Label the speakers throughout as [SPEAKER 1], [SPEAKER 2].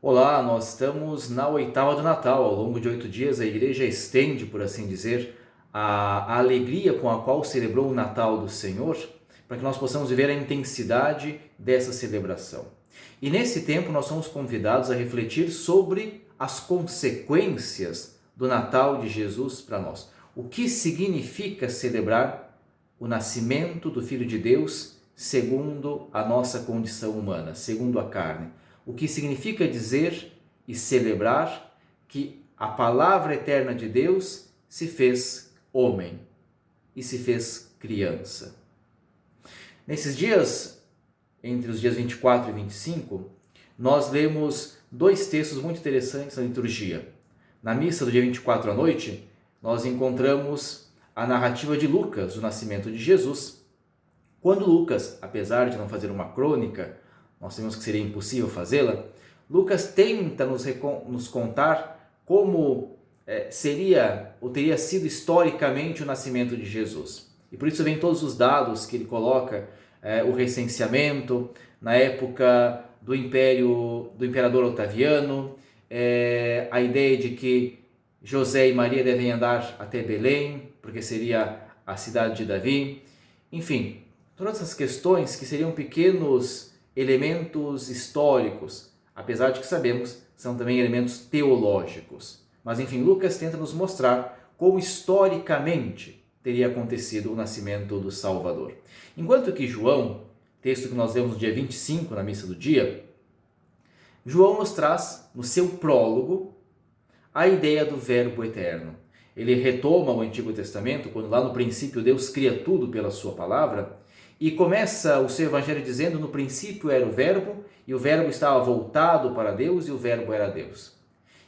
[SPEAKER 1] Olá, nós estamos na oitava do Natal. Ao longo de 8 dias, a igreja estende, por assim dizer, a alegria com a qual celebrou o Natal do Senhor, para que nós possamos viver a intensidade dessa celebração. E nesse tempo, nós somos convidados a refletir sobre as consequências do Natal de Jesus para nós. O que significa celebrar o nascimento do Filho de Deus segundo a nossa condição humana, segundo a carne? O que significa dizer e celebrar que a palavra eterna de Deus se fez homem e se fez criança. Nesses dias, entre os dias 24 e 25, nós lemos dois textos muito interessantes na liturgia. Na missa do dia 24 à noite, nós encontramos a narrativa de Lucas, do nascimento de Jesus. Quando Lucas, apesar de não fazer uma crônica, nós sabemos que seria impossível fazê-la, Lucas tenta nos contar como seria ou teria sido historicamente o nascimento de Jesus. E por isso vem todos os dados que ele coloca, o recenseamento, na época do imperador Otaviano, a ideia de que José e Maria devem andar até Belém, porque seria a cidade de Davi. Enfim, todas essas questões que seriam pequenos elementos históricos, apesar de que sabemos são também elementos teológicos. Mas enfim, Lucas tenta nos mostrar como historicamente teria acontecido o nascimento do Salvador. Enquanto que João, texto que nós lemos no dia 25 na missa do dia, João nos traz no seu prólogo a ideia do Verbo eterno. Ele retoma o Antigo Testamento, quando lá no princípio Deus cria tudo pela sua palavra, e começa o seu evangelho dizendo: no princípio era o Verbo, e o Verbo estava voltado para Deus, e o Verbo era Deus.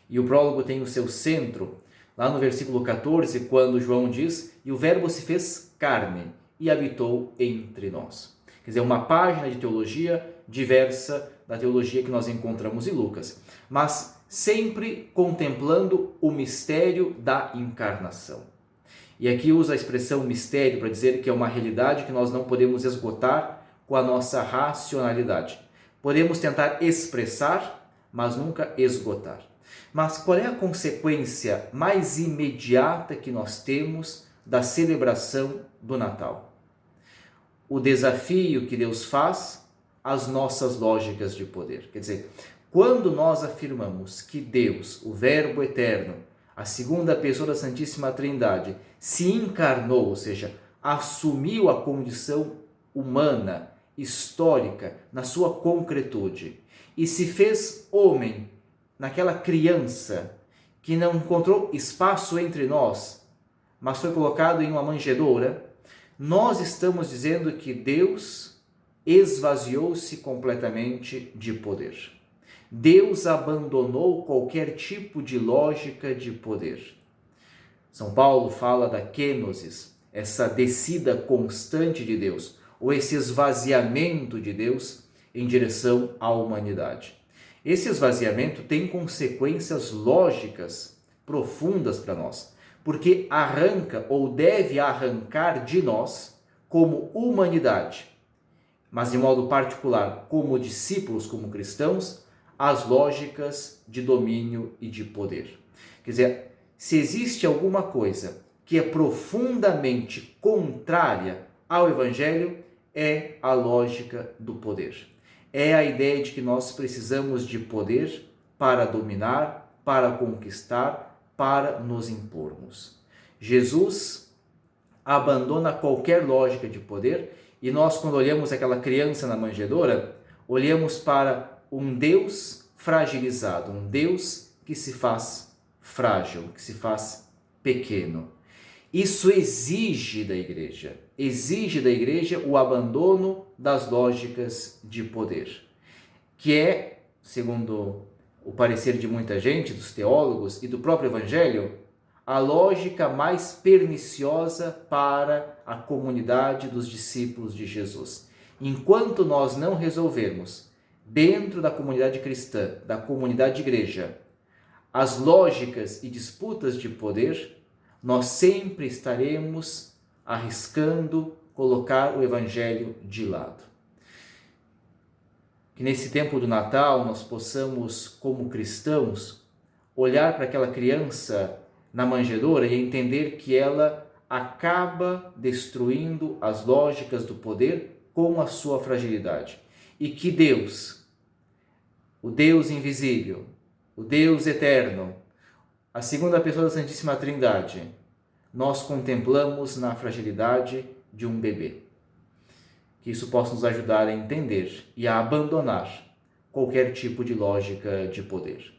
[SPEAKER 1] E o prólogo tem o seu centro, lá no versículo 14, quando João diz: e o Verbo se fez carne e habitou entre nós. Quer dizer, uma página de teologia diversa da teologia que nós encontramos em Lucas, mas sempre contemplando o mistério da encarnação. E aqui usa a expressão mistério para dizer que é uma realidade que nós não podemos esgotar com a nossa racionalidade. Podemos tentar expressar, mas nunca esgotar. Mas qual é a consequência mais imediata que nós temos da celebração do Natal? O desafio que Deus faz às nossas lógicas de poder. Quer dizer, quando nós afirmamos que Deus, o Verbo eterno, a segunda pessoa da Santíssima Trindade, se encarnou, ou seja, assumiu a condição humana, histórica, na sua concretude, e se fez homem, naquela criança que não encontrou espaço entre nós, mas foi colocado em uma manjedoura, nós estamos dizendo que Deus esvaziou-se completamente de poder. Deus abandonou qualquer tipo de lógica de poder. São Paulo fala da kenosis, essa descida constante de Deus, ou esse esvaziamento de Deus em direção à humanidade. Esse esvaziamento tem consequências lógicas profundas para nós, porque arranca ou deve arrancar de nós, como humanidade, mas de modo particular como discípulos, como cristãos, as lógicas de domínio e de poder. Quer dizer, se existe alguma coisa que é profundamente contrária ao Evangelho, é a lógica do poder. É a ideia de que nós precisamos de poder para dominar, para conquistar, para nos impormos. Jesus abandona qualquer lógica de poder e nós, quando olhamos aquela criança na manjedoura, olhamos para um Deus fragilizado, um Deus que se faz frágil, que se faz pequeno. Isso exige da igreja o abandono das lógicas de poder, que é, segundo o parecer de muita gente, dos teólogos e do próprio Evangelho, a lógica mais perniciosa para a comunidade dos discípulos de Jesus. Enquanto nós não resolvermos, dentro da comunidade cristã, da comunidade de igreja, as lógicas e disputas de poder, nós sempre estaremos arriscando colocar o Evangelho de lado. Que nesse tempo do Natal nós possamos, como cristãos, olhar para aquela criança na manjedoura e entender que ela acaba destruindo as lógicas do poder com a sua fragilidade. E que Deus, o Deus invisível, o Deus eterno, a segunda pessoa da Santíssima Trindade, nós contemplamos na fragilidade de um bebê. Que isso possa nos ajudar a entender e a abandonar qualquer tipo de lógica de poder.